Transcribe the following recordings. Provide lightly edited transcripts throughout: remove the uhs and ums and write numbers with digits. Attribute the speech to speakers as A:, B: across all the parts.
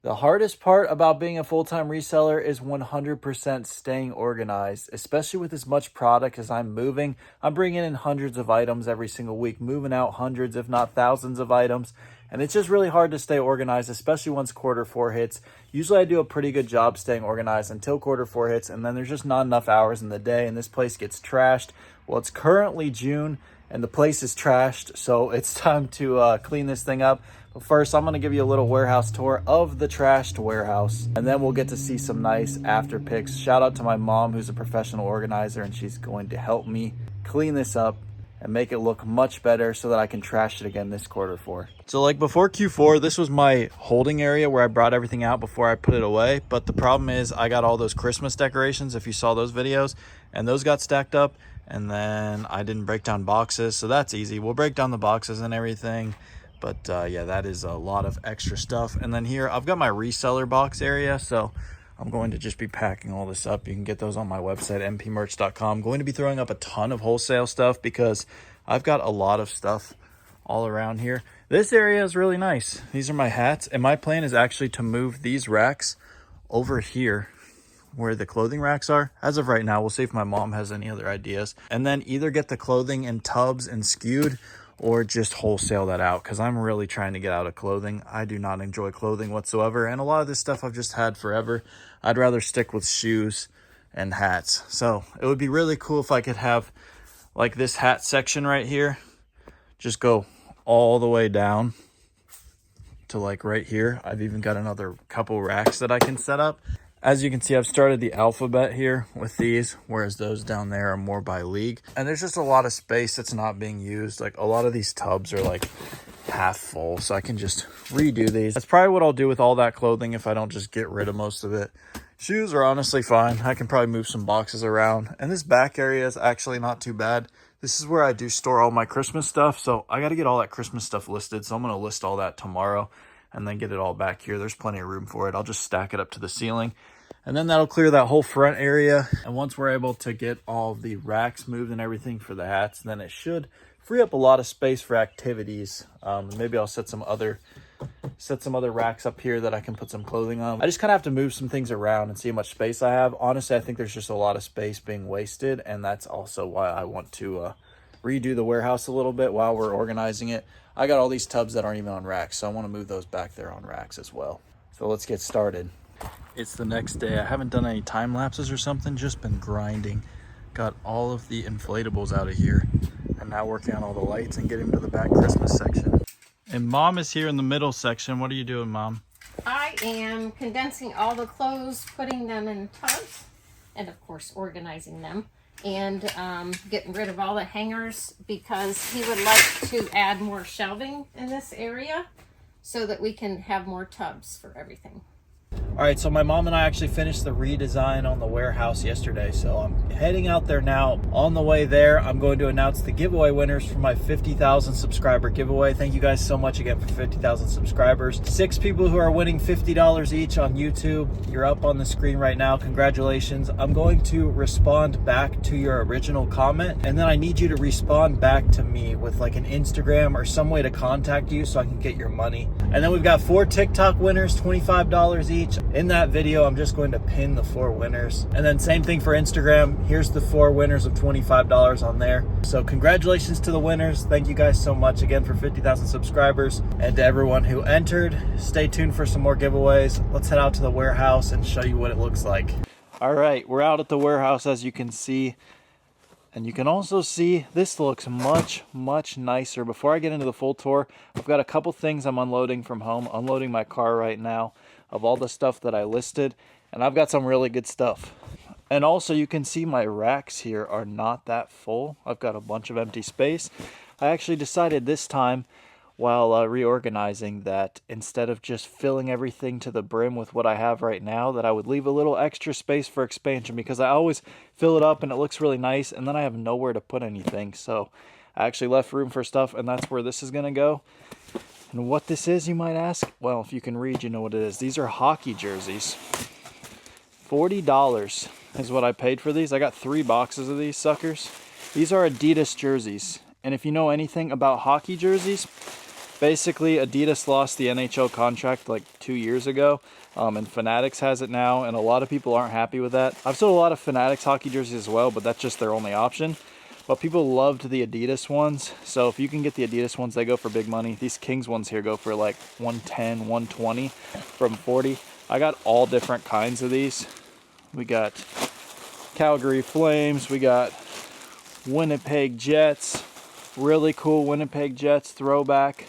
A: The hardest part about being a full-time reseller is 100% staying organized, especially with as much product as I'm moving. I'm bringing in hundreds of items every single week, moving out hundreds, if not thousands of items. And it's just really hard to stay organized, especially once quarter four hits. Usually I do a pretty good job staying organized until quarter four hits, and then there's just not enough hours in the day and this place gets trashed. Well, it's currently June and the place is trashed, so it's time to clean this thing up. But first, I'm going to give you a little warehouse tour of the trashed warehouse, and then we'll get to see some nice after pics. Shout out to my mom, who's a professional organizer, and she's going to help me clean this up and make it look much better so that I can trash it again this quarter four. So like before Q4, this was my holding area where I brought everything out before I put it away. But the problem is I got all those Christmas decorations, if you saw those videos, and those got stacked up. And then I didn't break down boxes, so that's easy. We'll break down the boxes and everything. But yeah, that is a lot of extra stuff. And then here, I've got my reseller box area, so I'm going to just be packing all this up. You can get those on my website, mpmerch.com. I'm going to be throwing up a ton of wholesale stuff because I've got a lot of stuff all around here. This area is really nice. These are my hats, and my plan is actually to move these racks over here where the clothing racks are. As of right now, we'll see if my mom has any other ideas. And then either get the clothing in tubs and skewed, or just wholesale that out, because I'm really trying to get out of clothing. I do not enjoy clothing whatsoever, and a lot of this stuff I've just had forever. I'd rather stick with shoes and hats. So it would be really cool if I could have like this hat section right here just go all the way down to like right here. I've even got another couple racks that I can set up. As you can see, I've started the alphabet here with these, whereas those down there are more by league. And there's just a lot of space that's not being used. Like a lot of these tubs are like half full, so I can just redo these. That's probably what I'll do with all that clothing if I don't just get rid of most of it. Shoes are honestly fine. I can probably move some boxes around. And this back area is actually not too bad. This is where I do store all my Christmas stuff. So I got to get all that Christmas stuff listed. So I'm going to list all that tomorrow and then get it all back here. There's plenty of room for it. I'll just stack it up to the ceiling. And then that'll clear that whole front area. And once we're able to get all the racks moved and everything for the hats, then it should free up a lot of space for activities. Maybe I'll set some other racks up here that I can put some clothing on. I just kind of have to move some things around and see how much space I have. Honestly, I think there's just a lot of space being wasted, and that's also why I want to redo the warehouse a little bit while we're organizing it. I got all these tubs that aren't even on racks, so I want to move those back there on racks as well. So let's get started. It's the next day. I haven't done any time lapses or something, just been grinding. Got all of the inflatables out of here, and now working on all the lights and getting to the back Christmas section. And Mom is here in the middle section. What are you doing, Mom?
B: I am condensing all the clothes, putting them in tubs, and of course organizing them, and getting rid of all the hangers because he would like to add more shelving in this area so that we can have more tubs for everything.
A: All right, so my mom and I actually finished the redesign on the warehouse yesterday, so I'm heading out there now. On the way there, I'm going to announce the giveaway winners for my 50,000 subscriber giveaway. Thank you guys so much again for 50,000 subscribers. 6 people who are winning $50 each on YouTube. You're up on the screen right now. Congratulations. I'm going to respond back to your original comment, and then I need you to respond back to me with like an Instagram or some way to contact you so I can get your money. And then we've got 4 TikTok winners, $25 each. In that video, I'm just going to pin the 4 winners. And then same thing for Instagram. Here's the 4 winners of $25 on there. So congratulations to the winners. Thank you guys so much again for 50,000 subscribers. And to everyone who entered, stay tuned for some more giveaways. Let's head out to the warehouse and show you what it looks like. All right, we're out at the warehouse, as you can see. And you can also see this looks much, much nicer. Before I get into the full tour, I've got a couple things I'm unloading from home, unloading my car right now of all the stuff that I listed. And I've got some really good stuff. And also you can see my racks here are not that full. I've got a bunch of empty space. I actually decided this time while reorganizing that instead of just filling everything to the brim with what I have right now, that I would leave a little extra space for expansion, because I always fill it up and it looks really nice and then I have nowhere to put anything. So I actually left room for stuff, and that's where this is going to go. And what this is, you might ask? Well, if you can read, you know what it is. These are hockey jerseys. $40 is what I paid for these. I got 3 boxes of these suckers. These are Adidas jerseys. And if you know anything about hockey jerseys, Basically, Adidas lost the NHL contract like 2 years ago, and Fanatics has it now, and a lot of people aren't happy with that. I've sold a lot of Fanatics hockey jerseys as well, but that's just their only option. But people loved the Adidas ones, so if you can get the Adidas ones, they go for big money. These Kings ones here go for like 110, 120 from 40. I got all different kinds of these. We got Calgary Flames, we got Winnipeg Jets, really cool Winnipeg Jets throwback.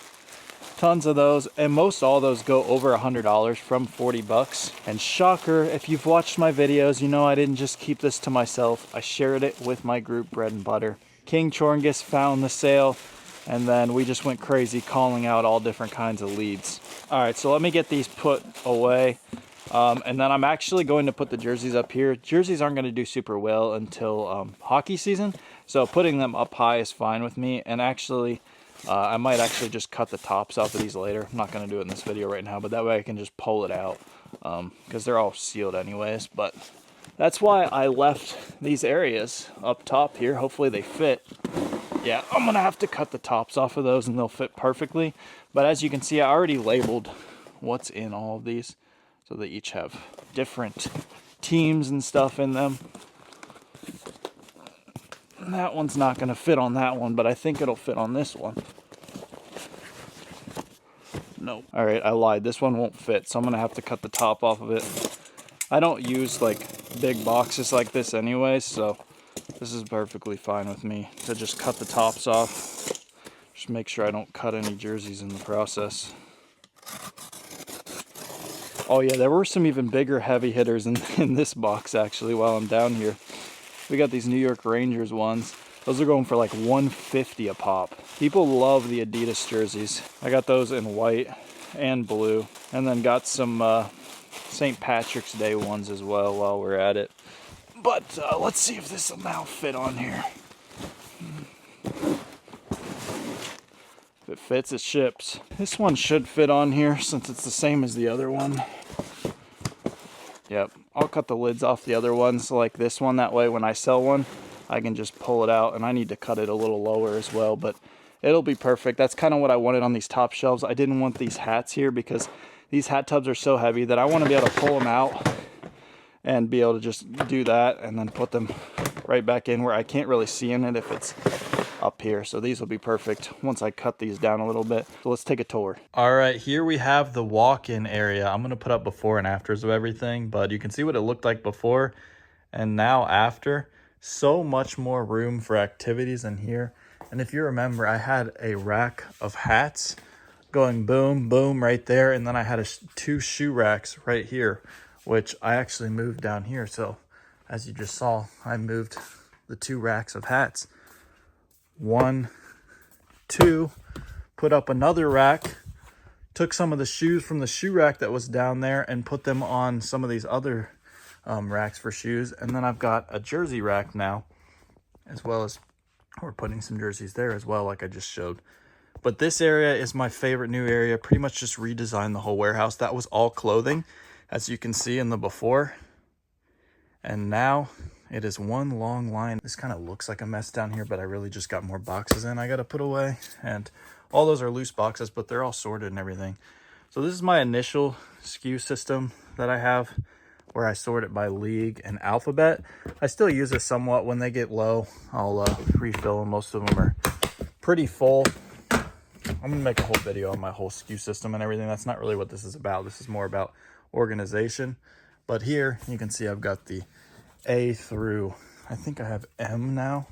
A: Tons of those, and most all those go over $100 from 40 bucks. And shocker, if you've watched my videos, you know I didn't just keep this to myself. I shared it with my group, Bread and Butter. King Chorngus found the sale, and then we just went crazy calling out all different kinds of leads. All right, so let me get these put away. And then I'm actually going to put the jerseys up here. Jerseys aren't going to do super well until hockey season, so putting them up high is fine with me. And actually, I might actually just cut the tops off of these later. I'm not going to do it in this video right now, but that way I can just pull it out because they're all sealed anyways. But that's why I left these areas up top here. Hopefully they fit. Yeah, I'm going to have to cut the tops off of those and they'll fit perfectly. But as you can see, I already labeled what's in all of these. So they each have different teams and stuff in them. And that one's not going to fit on that one, but I think it'll fit on this one. Nope. All right, I lied. This one won't fit, so I'm going to have to cut the top off of it. I don't use like big boxes like this anyways, so this is perfectly fine with me to just cut the tops off. Just make sure I don't cut any jerseys in the process. Oh yeah, there were some even bigger heavy hitters in this box actually while I'm down here. We got these New York Rangers ones. Those are going for like $150 a pop. People love the Adidas jerseys. I got those in white and blue. And then got some St. Patrick's Day ones as well while we're at it. But let's see if this will now fit on here. If it fits, it ships. This one should fit on here since it's the same as the other one. Yep, I'll cut the lids off the other ones like this one. That way when I sell one, I can just pull it out, and I need to cut it a little lower as well, but it'll be perfect. That's kind of what I wanted on these top shelves. I didn't want these hats here because these hat tubs are so heavy that I want to be able to pull them out and be able to just do that and then put them right back in where I can't really see in it if it's up here. So these will be perfect once I cut these down a little bit. So let's take a tour. All right, here we have the walk-in area. I'm going to put up before and afters of everything, but you can see what it looked like before and now after. So much more room for activities in here. And if you remember, I had a rack of hats going boom, boom right there. And then I had two shoe racks right here, which I actually moved down here. So as you just saw, I moved the two racks of hats. 1, 2, put up another rack, took some of the shoes from the shoe rack that was down there and put them on some of these other racks for shoes. And then I've got a jersey rack now, as well as we're putting some jerseys there as well, like I just showed. But this area is my favorite new area. Pretty much just redesigned the whole warehouse. That was all clothing, as you can see in the before. And now it is one long line. This kind of looks like a mess down here, but I really just got more boxes in I got to put away. And all those are loose boxes, but they're all sorted and everything. So this is my initial SKU system that I have, where I sort it by league and alphabet. I still use this somewhat. When they get low, I'll refill them. Most of them are pretty full. I'm gonna make a whole video on my whole SKU system and everything. That's not really what this is about. This is more about organization. But here you can see I've got the A through, I think I have M now.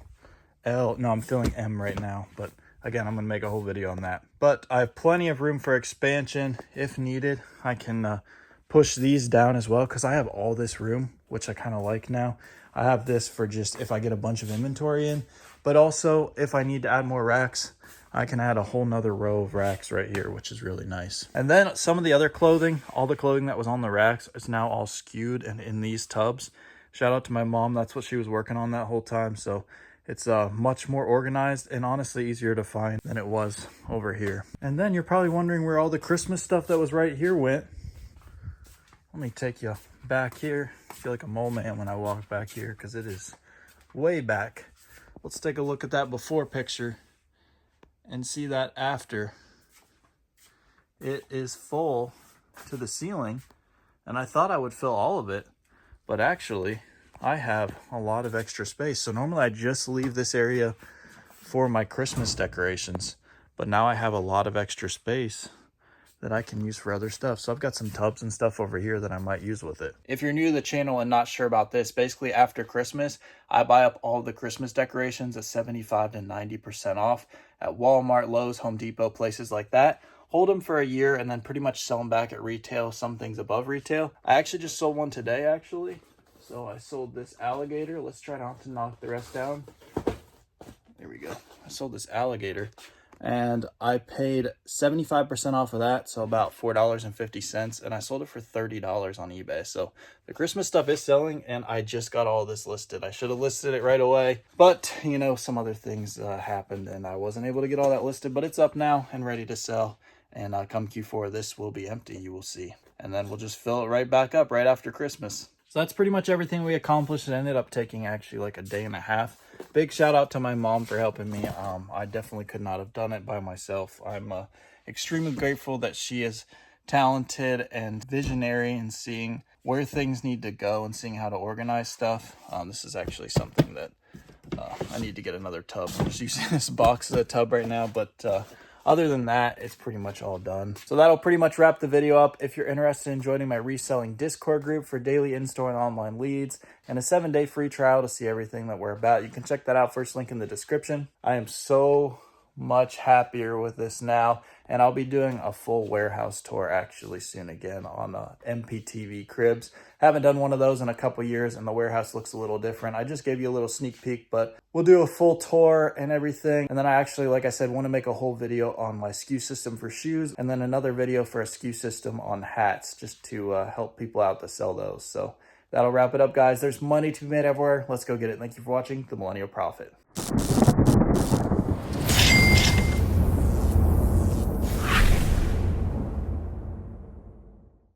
A: L, no, I'm filling M right now. But again, I'm gonna make a whole video on that. But I have plenty of room for expansion if needed. I can push these down as well because I have all this room, which I kind of like now. I have this for just if I get a bunch of inventory in, but also if I need to add more racks, I can add a whole nother row of racks right here, which is really nice. And then some of the other clothing, all the clothing that was on the racks is now all skewed and in these tubs. Shout out to my mom. That's what she was working on that whole time. So it's much more organized and honestly easier to find than it was over here. And then you're probably wondering where all the Christmas stuff that was right here went. Let me take you back here. I feel like a mole man when I walk back here because it is way back. Let's take a look at that before picture and see that after. it is full to the ceiling, and I thought I would fill all of it, but actually I have a lot of extra space. So normally I just leave this area for my Christmas decorations, but now I have a lot of extra space that I can use for other stuff. So I've got some tubs and stuff over here that I might use with it. If you're new to the channel and not sure about this, basically after Christmas, I buy up all the Christmas decorations at 75 to 90% off at Walmart, Lowe's, Home Depot, places like that. Hold them for a year and then pretty much sell them back at retail, some things above retail. I actually just sold one today, actually. So I sold this alligator. Let's try not to knock the rest down. There we go. I sold this alligator. And I paid 75% off of that, so about $4.50, and I sold it for $30 on eBay. So the Christmas stuff is selling, and I just got all this listed. I should have listed it right away, but you know, some other things happened, and I wasn't able to get all that listed. But it's up now and ready to sell. And come Q4, this will be empty. You will see, and then we'll just fill it right back up right after Christmas. So that's pretty much everything we accomplished. It ended up taking actually like a day and a half. Big shout out to my mom for helping me. I definitely could not have done it by myself. I'm extremely grateful that she is talented and visionary in seeing where things need to go and seeing how to organize stuff. This is actually something that I need to get another tub. I'm just using this box as a tub right now, but other than that, it's pretty much all done. So that'll pretty much wrap the video up. If you're interested in joining my reselling Discord group for daily in-store and online leads and a 7-day free trial to see everything that we're about, you can check that out. First link in the description. I am so much happier with this now, and I'll be doing a full warehouse tour actually soon again on MPTV cribs. Haven't done one of those in a couple years, and the warehouse looks a little different. I just gave you a little sneak peek, but we'll do a full tour and everything. And then I actually, like I said, want to make a whole video on my SKU system for shoes, and then another video for a SKU system on hats, just to help people out to sell those. So that'll wrap it up, guys. There's money to be made everywhere. Let's go get it. Thank you for watching The Millennial Prophet.